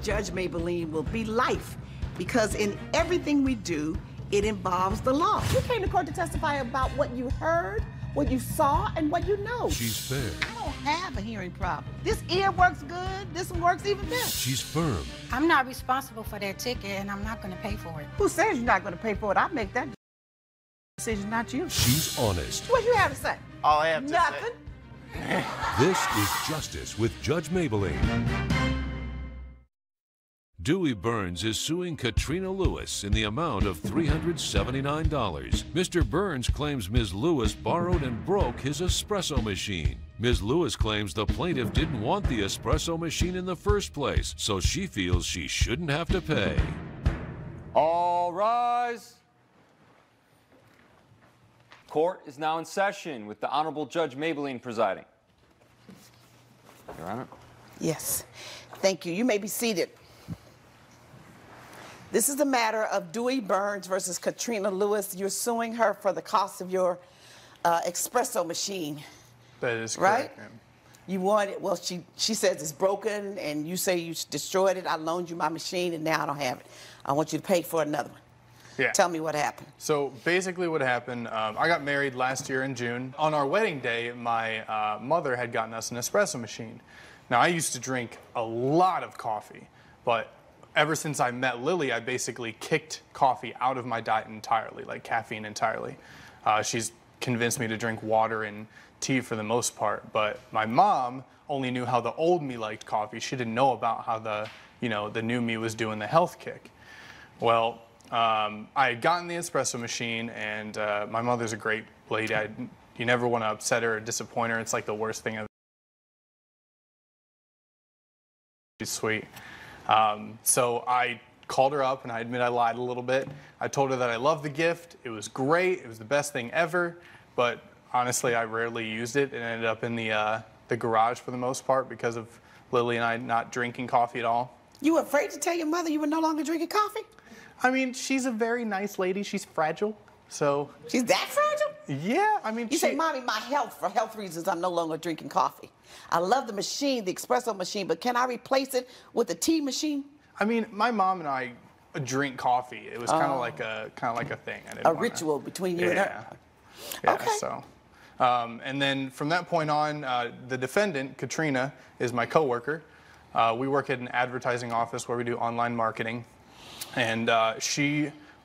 Judge Mablean will be life, because in everything we do, it involves the law. You came to court to testify about what you heard, what you saw, and what you know. She's fair. I don't have a hearing problem. This ear works good. This one works even better. She's firm. I'm not responsible for that ticket, and I'm not going to pay for it. Who says you're not going to pay for it? I make that decision, not you. She's honest. What you have to say? All I have to Nothing. say. This is Justice with Judge Mablean. Dewey Burns is suing Katrina Lewis in the amount of $379. Mr. Burns claims Ms. Lewis borrowed and broke his espresso machine. Ms. Lewis claims the plaintiff didn't want the espresso machine in the first place, so she feels she shouldn't have to pay. All rise. Court is now in session with the Honorable Judge Mablean presiding. Your Honor. Yes. Thank you. You may be seated. This is the matter of Dewey Burns versus Katrina Lewis. You're suing her for the cost of your espresso machine. That is right? correct, ma'am. You want it, well, she says it's broken, and you say you destroyed it. I loaned you my machine, and now I don't have it. I want you to pay for another one. Yeah. Tell me what happened. So basically what happened, I got married last year in June. On our wedding day, my mother had gotten us an espresso machine. Now, I used to drink a lot of coffee, but ever since I met Lily, I basically kicked coffee out of my diet entirely, like caffeine entirely. She's convinced me to drink water and tea for the most part, but my mom only knew how the old me liked coffee. She didn't know about how the new me was doing the health kick. Well, I had gotten the espresso machine, and my mother's a great lady. You never want to upset her or disappoint her. It's like the worst thing I've. She's sweet. So I called her up, and I admit I lied a little bit. I told her that I loved the gift. It was great. It was the best thing ever. But honestly, I rarely used it. It ended up in the garage for the most part because of Lily and I not drinking coffee at all. You were afraid to tell your mother you were no longer drinking coffee? I mean, she's a very nice lady. She's fragile, so. She's that fragile? Yeah, I mean, You say, Mommy, for health reasons, I'm no longer drinking coffee. I love the machine, the espresso machine, but can I replace it with a tea machine? I mean, my mom and I drink coffee. It was kind of like a thing. I didn't A ritual between you and her. Yeah. Okay. So, and then from that point on, the defendant, Katrina, is my coworker. We work at an advertising office where we do online marketing. And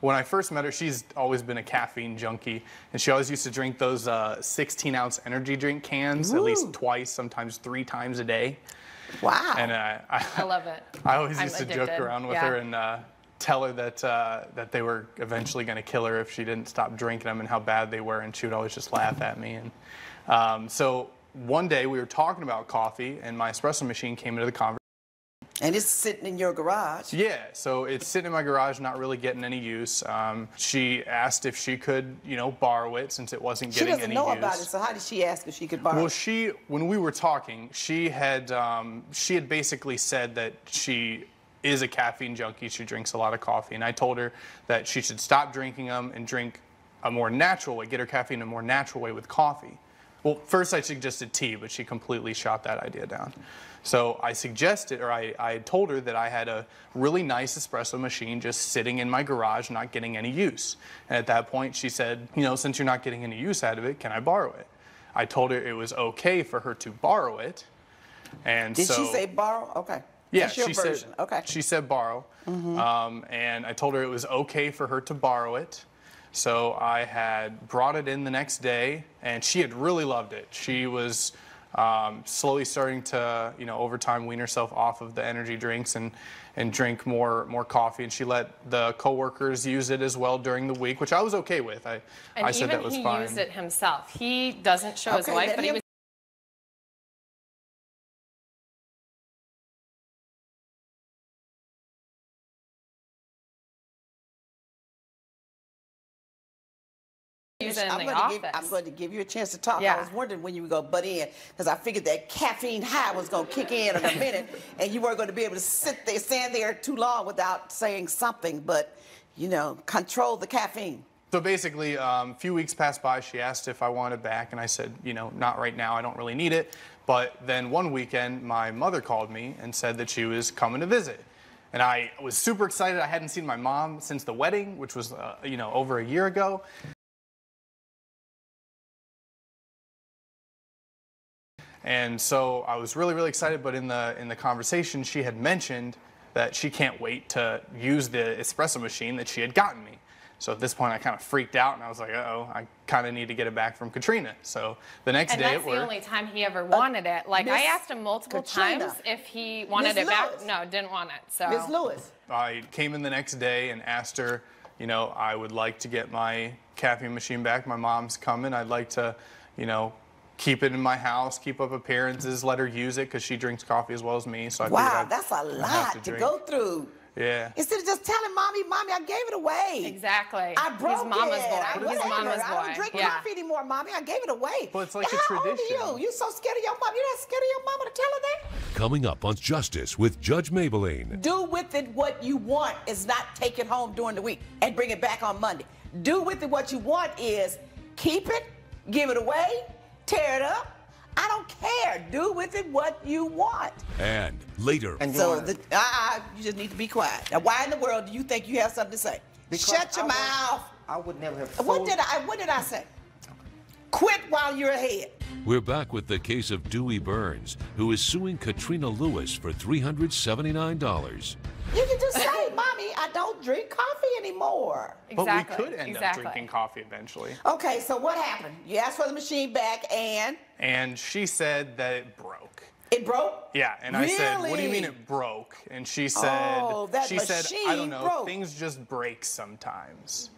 when I first met her, she's always been a caffeine junkie. And she always used to drink those 16-ounce energy drink cans at least twice, sometimes 3 times a day. Wow. And I love it. I always used to addicted. joke around with her and tell her that they were eventually going to kill her if she didn't stop drinking them and how bad they were. And she would always just laugh at me. And so one day we were talking about coffee, and my espresso machine came into the conversation. And it's sitting in your garage. Yeah, so it's sitting in my garage, not really getting any use. She asked if she could, borrow it since it wasn't getting any use. She doesn't know about it, so how did she ask if she could borrow it? Well, when we were talking, she had basically said that she is a caffeine junkie. She drinks a lot of coffee, and I told her that she should stop drinking them and drink a more natural way, get her caffeine in a more natural way with coffee. Well, first I suggested tea, but she completely shot that idea down. So I suggested, or I told her that I had a really nice espresso machine just sitting in my garage, not getting any use. And at that point, she said, since you're not getting any use out of it, can I borrow it? I told her it was okay for her to borrow it. And Did she say borrow? Okay. Yeah, That's your version. said, okay. She said borrow. And I told her it was okay for her to borrow it. So I had brought it in the next day, and she had really loved it. She was slowly starting to, over time, wean herself off of the energy drinks and drink more coffee. And she let the coworkers use it as well during the week, which I was okay with. I said that was fine. And even he used it himself. He doesn't show his wife, but he was. I'm going to give you a chance to talk. Yeah. I was wondering when you would go butt in, because I figured that caffeine high was going to kick in a minute, and you weren't going to be able to stand there too long without saying something, but, control the caffeine. So basically, a few weeks passed by. She asked if I wanted it back, and I said, not right now. I don't really need it. But then one weekend, my mother called me and said that she was coming to visit. And I was super excited. I hadn't seen my mom since the wedding, which was, you know, over a year ago. And so I was really, really excited. But in the conversation, she had mentioned that she can't wait to use the espresso machine that she had gotten me. So at this point, I kind of freaked out, and I was like, uh-oh, I kind of need to get it back from Katrina. So the next day And that's the only time he ever wanted it. Like, I asked him multiple times if he wanted it back. No, didn't want it. So Ms. Lewis. I came in the next day and asked her, you know, I would like to get my caffeine machine back. My mom's coming. I'd like to, you know, keep it in my house, keep up appearances, let her use it because she drinks coffee as well as me. So I wow, that's a lot to go through. Yeah. Instead of just telling mommy, I gave it away. Exactly. I broke He's mama's it. boy. He's mama's boy. I don't drink coffee anymore, mommy. I gave it away. Well, it's like a How tradition. old are you? You so scared of your mom. You're not scared of your mama to tell her that? Coming up on Justice with Judge Mablean. Do with it what you want is not take it home during the week and bring it back on Monday. Do with it what you want is keep it, give it away, tear it up. I don't care. Do with it what you want. And later. And so you just need to be quiet. Now, why in the world do you think you have something to say? Shut your mouth. I would never have. What did I say? Quit while you're ahead. We're back with the case of Dewey Burns, who is suing Katrina Lewis for $379. You can just say, Mommy, I don't drink coffee anymore. Exactly. But we could end up drinking coffee eventually. Okay, so what happened? You asked for the machine back and? And she said that it broke. It broke? Yeah, and I said, what do you mean it broke? And she said, I don't know, broke. Things just break sometimes.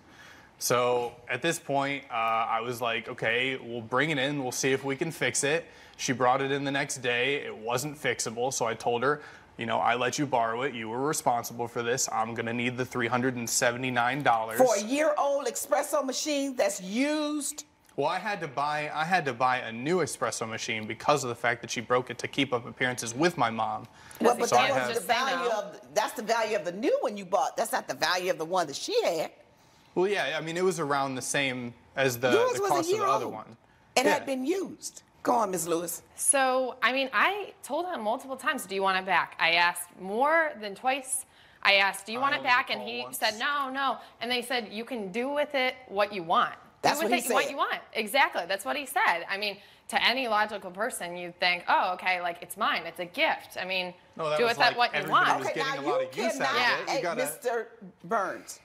So at this point, I was like, okay, we'll bring it in. We'll see if we can fix it. She brought it in the next day. It wasn't fixable, so I told her, you know, I let you borrow it. You were responsible for this. I'm going to need the $379. For a year-old espresso machine that's used? Well, I had to buy a new espresso machine because of the fact that she broke it to keep up appearances with my mom. Well, but so that was the value of, that's the value of the new one you bought. That's not the value of the one that she had. Well, yeah, I mean, it was around the same as the cost of the other one. It had been used. Go on, Ms. Lewis. So, I mean, I told him multiple times, do you want it back? I asked more than twice. I asked, do you want it back? And he said, no. And they said, you can do with it what you want. That's do with what he it said. what you want. Exactly. That's what he said. I mean, to any logical person, you'd think, oh, okay, like, it's mine. It's a gift. I mean, do with it what you want. Okay, now you cannot. Hey, Mr. Burns,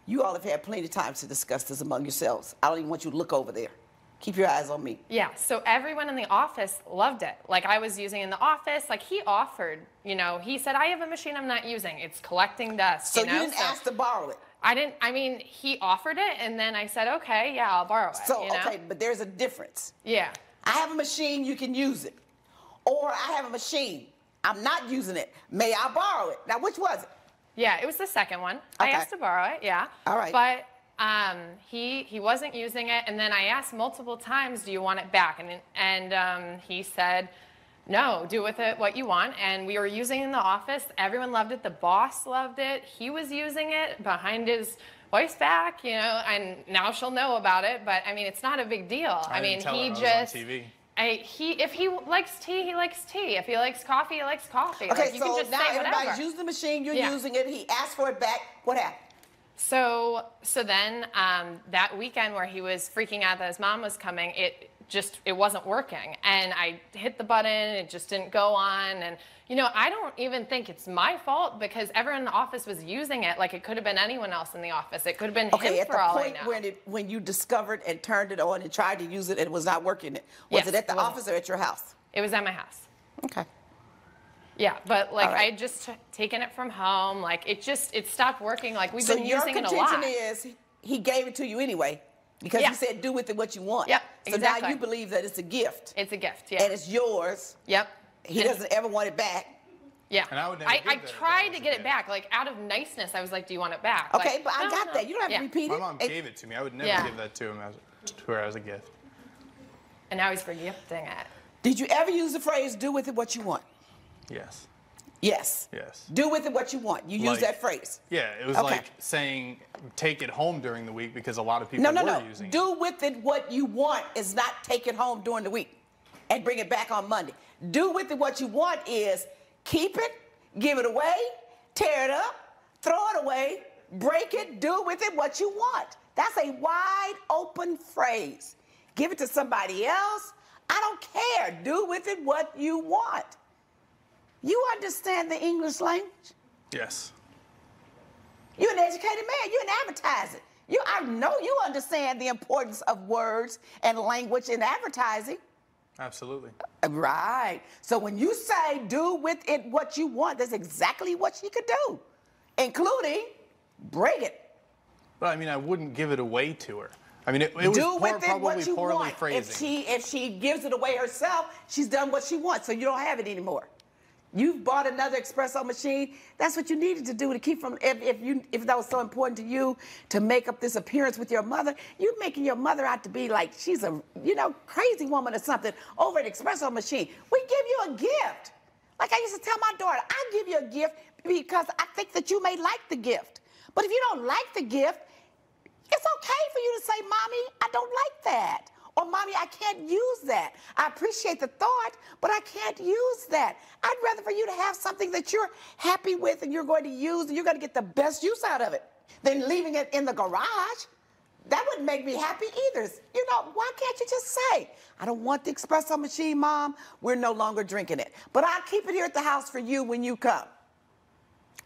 you all have had plenty of time to discuss this among yourselves. I don't even want you to look over there. Keep your eyes on me. Yeah, so everyone in the office loved it. Like, I was using it in the office. Like, he offered, you know, he said, I have a machine I'm not using. It's collecting dust, So you know? you didn't ask to borrow it? I didn't, I mean, he offered it, and then I said, okay, yeah, I'll borrow it, So, you know? okay, but there's a difference. Yeah. I have a machine, you can use it. Or I have a machine, I'm not using it. May I borrow it? Now, which was it? Yeah, it was the second one. I asked to borrow it, yeah. All right. But he wasn't using it, and then I asked multiple times, do you want it back? And he said, no, do with it what you want. And we were using it in the office. Everyone loved it. The boss loved it. He was using it behind his wife's back, you know, and now she'll know about it. But, I mean, it's not a big deal. I mean, he just... On TV. If he likes tea, he likes tea. If he likes coffee, he likes coffee. Okay, like, you so can just now say whatever. everybody's using the machine, you're using it, he asked for it back, what happened? So then that weekend where he was freaking out that his mom was coming, it wasn't working. And I hit the button, it just didn't go on. And, you know, I don't even think it's my fault because everyone in the office was using it. Like, it could have been anyone else in the office. It could have been him for all I know. Okay, at the point when you discovered and turned it on and tried to use it and it was not working, was it at the office or at your house? It was at my house. Okay. Yeah, but like I had just taken it from home. Like it stopped working. Like we've been using it a lot. So your contention is he gave it to you anyway because you said do with it what you want. Yep, so now you believe that it's a gift. It's a gift, yeah. And it's yours. Yep. He doesn't ever want it back. Yeah. And I would never I tried to get it back. Like out of niceness, I was like, do you want it back? Okay, like, but I got that. You don't have to repeat it. My mom gave it to me. I would never give that to her as a gift. And now he's regifting it. Did you ever use the phrase do with it what you want? Yes. Yes. Yes. Do with it what you want. You use that phrase. Yeah, it was like saying take it home during the week because a lot of people were using it. Do with it what you want is not take it home during the week and bring it back on Monday. Do with it what you want is keep it, give it away, tear it up, throw it away, break it, do with it what you want. That's a wide open phrase. Give it to somebody else. I don't care. Do with it what you want. You understand the English language? Yes. You're an educated man. You're an advertiser. I know you understand the importance of words and language in advertising. Absolutely. Right. So when you say do with it what you want, that's exactly what she could do, including break it. But I mean, I wouldn't give it away to her. I mean, it was probably poorly phrasing. If she gives it away herself, she's done what she wants, so you don't have it anymore. You've bought another espresso machine. That's what you needed to do to keep from, if that was so important to you to make up this appearance with your mother, you're making your mother out to be like she's a, crazy woman or something over an espresso machine. We give you a gift. Like I used to tell my daughter, I give you a gift because I think that you may like the gift. But if you don't like the gift, it's okay for you to say, Mommy, I don't like that. Or, Mommy, I can't use that. I appreciate the thought, but I can't use that. I'd rather for you to have something that you're happy with and you're going to use and you're going to get the best use out of it than leaving it in the garage. That wouldn't make me happy either. Why can't you just say, I don't want the espresso machine, Mom. We're no longer drinking it. But I'll keep it here at the house for you when you come.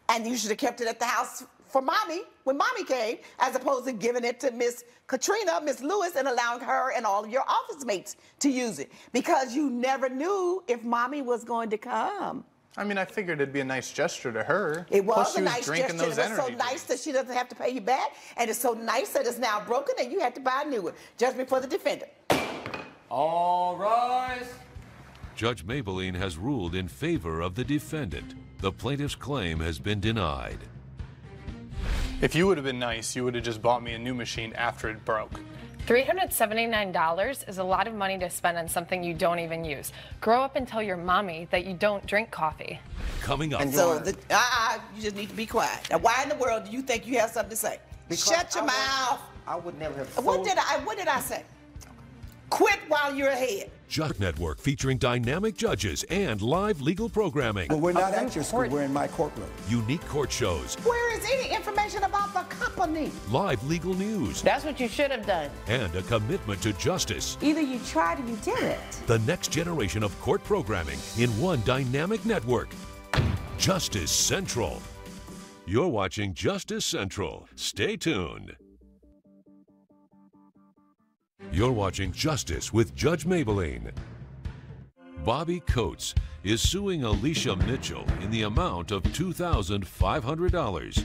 And you should have kept it at the house for Mommy when Mommy came, as opposed to giving it to Miss Katrina, Miss Lewis, and allowing her and all of your office mates to use it because you never knew if Mommy was going to come. I mean, I figured it'd be a nice gesture to her. It was Plus, a nice gesture. It was so nice that she doesn't have to pay you back, and it's so nice that it's now broken and you had to buy a new one. Judgment for the defendant. All rise. Judge Mablean has ruled in favor of the defendant. The plaintiff's claim has been denied. If you would have been nice, you would have just bought me a new machine after it broke. $379 is a lot of money to spend on something you don't even use. Grow up and tell your mommy that you don't drink coffee. Coming up. So, you just need to be quiet. Now, why in the world do you think you have something to say? Because Shut your mouth. I would never have What did I say? Quit while you're ahead. Judge Network featuring dynamic judges and live legal programming. Well, we're not at your school, we're in my courtroom. Unique court shows. Where is any information about the company? Live legal news. That's what you should have done. And a commitment to justice. Either you tried or you didn't. The next generation of court programming in one dynamic network. Justice Central. You're watching Justice Central. Stay tuned. You're watching Justice with Judge Mablean. Bobby Coates is suing Alicia Mitchell in the amount of $2,500.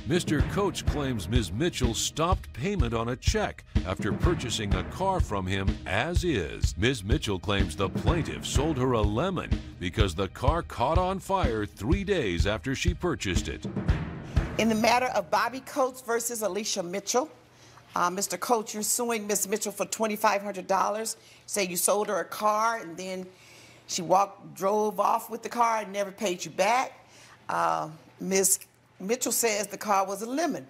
Mr. Coates claims Ms. Mitchell stopped payment on a check after purchasing a car from him as is. Ms. Mitchell claims the plaintiff sold her a lemon because the car caught on fire 3 days after she purchased it. In the matter of Bobby Coates versus Alicia Mitchell, Mr. Coates, you're suing Ms. Mitchell for $2,500. Say you sold her a car and then she drove off with the car and never paid you back. Ms. Mitchell says the car was a lemon.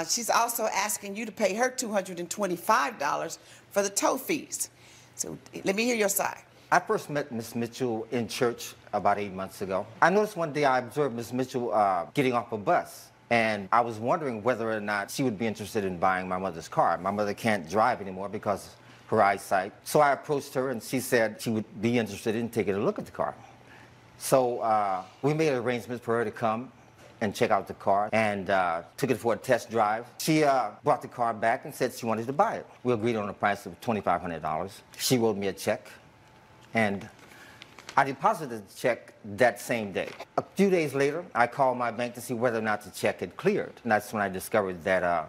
She's also asking you to pay her $225 for the tow fees. So let me hear your side. I first met Ms. Mitchell in church about 8 months ago. I noticed one day I observed Ms. Mitchell getting off a bus. And I was wondering whether or not she would be interested in buying my mother's car. My mother can't drive anymore because of her eyesight. So I approached her and she said she would be interested in taking a look at the car. So we made arrangements for her to come and check out the car and took it for a test drive. She brought the car back and said she wanted to buy it. We agreed on a price of $2,500. She wrote me a check and I deposited the check that same day. A few days later, I called my bank to see whether or not the check had cleared. And that's when I discovered that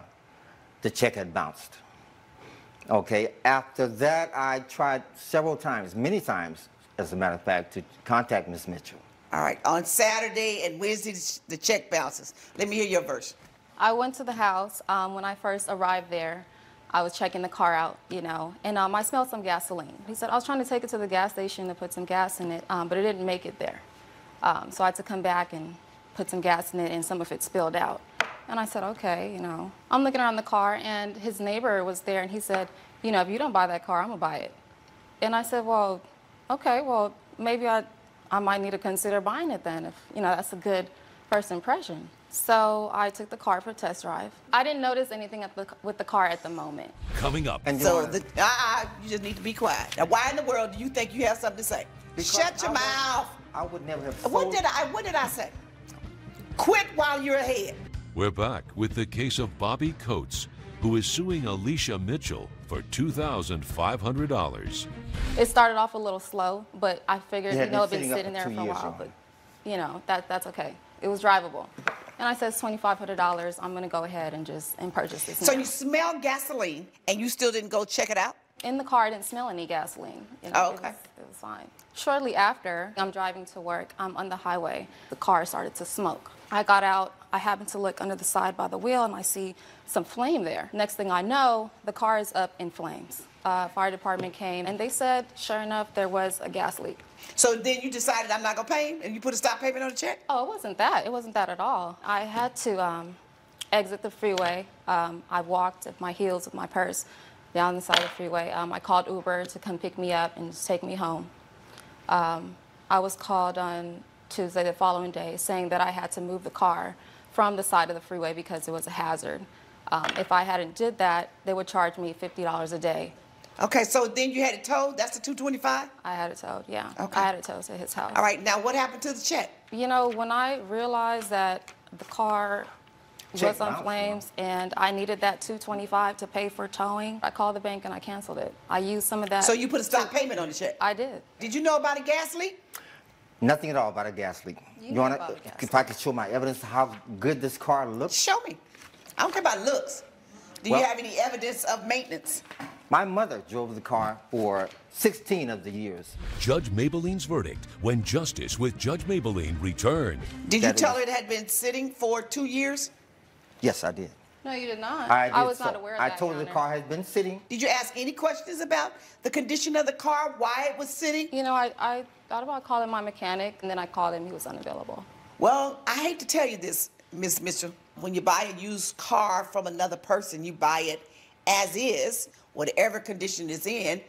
the check had bounced. Okay, after that, I tried several times, many times, as a matter of fact, to contact Ms. Mitchell. All right, on Saturday and Wednesday, the check bounces. Let me hear your version. I went to the house. When I first arrived there, I was checking the car out, and I smelled some gasoline. He said, I was trying to take it to the gas station to put some gas in it, but it didn't make it there. So I had to come back and put some gas in it, and some of it spilled out. And I said, okay, I'm looking around the car, and his neighbor was there, and he said, if you don't buy that car, I'm going to buy it. And I said, well, okay, well, maybe I might need to consider buying it then, if, that's a good First impression. So I took the car for a test drive. I didn't notice anything with the car at the moment. Coming up. You just need to be quiet. Now, why in the world do you think you have something to say? Shut your mouth. I would never have What did I say? Quit while you're ahead. We're back with the case of Bobby Coates, who is suing Alicia Mitchell for $2,500. It started off a little slow, but I figured, It had it'd been been sitting sitting up there for for a 2 years, while, right? but that's okay. It was drivable. And I said, it's $2,500. I'm going to go ahead and purchase this. So now. you smell gasoline and you still didn't go check it out? In the car, I didn't smell any gasoline. Oh, okay. It was fine. Shortly after, I'm driving to work. I'm on the highway. The car started to smoke. I got out. I happened to look under the side by the wheel, and I see some flame there. Next thing I know, the car is up in flames. Fire department came, and they said, sure enough, there was a gas leak. So then you decided I'm not going to pay him, and you put a stop payment on the check? Oh, it wasn't that. It wasn't that at all. I had to exit the freeway. I walked at my heels with my purse down the side of the freeway. I called Uber to come pick me up and just take me home. I was called on Tuesday, the following day, saying that I had to move the car from the side of the freeway because it was a hazard. If I hadn't did that, they would charge me $50 a day. Okay, so then you had it towed? That's the $225? I had it towed, yeah. Okay. I had it towed to his house. All right, now what happened to the check? You know, when I realized that the car was on flames and I needed that $225 to pay for towing, I called the bank and I canceled it. I used some of that. So you put a stop payment on the check? I did. Did you know about a gas leak? Nothing at all about a gas leak. You know about a gas If I could show my evidence of how good this car looks? Show me. I don't care about looks. Do you have any evidence of maintenance? My mother drove the car for 16 of the years. Judge Mablean's verdict when justice with Judge Mablean returned. Did you tell her it had been sitting for 2 years? Yes, I did. No, you did not. I was not aware of I that. told her the Your car Honor. had been sitting. Did you ask any questions about the condition of the car, why it was sitting? You know, I thought about calling my mechanic, and then I called him. He was unavailable. Well, I hate to tell you this, Ms. Mitchell. When you buy a used car from another person, you buy it as is, whatever condition it's in.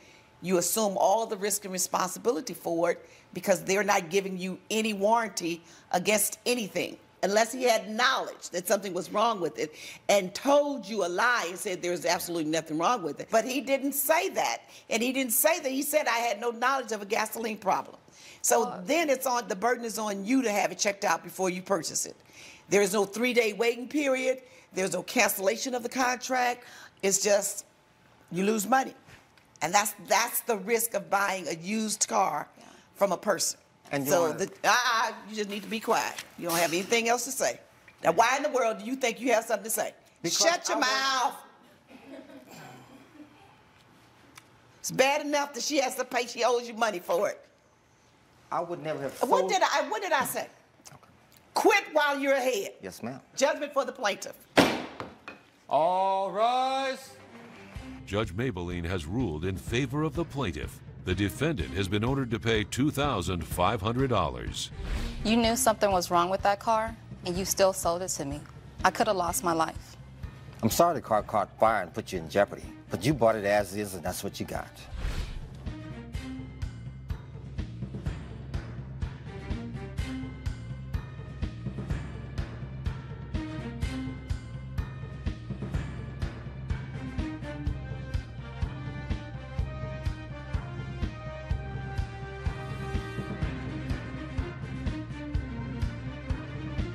You assume all the risk and responsibility for it because they're not giving you any warranty against anything. Unless he had knowledge that something was wrong with it and told you a lie and said there was absolutely nothing wrong with it. But he didn't say that. And he didn't say that. He said I had no knowledge of a gasoline problem. So then the burden is on you to have it checked out before you purchase it. There is no 3-day waiting period. There's no cancellation of the contract. It's just you lose money. And that's the risk of buying a used car from a person. And so you just need to be quiet. You don't have anything else to say. Now, why in the world do you think you have something to say? Shut your mouth. It's bad enough that she has to pay. She owes you money for it. I would never have sold. What did I say? Okay. Quit while you're ahead. Yes, ma'am. Judgment for the plaintiff. All rise. Judge Mablean has ruled in favor of the plaintiff. The defendant has been ordered to pay $2,500. You knew something was wrong with that car, and you still sold it to me. I could have lost my life. I'm sorry the car caught fire and put you in jeopardy, but you bought it as is, and that's what you got.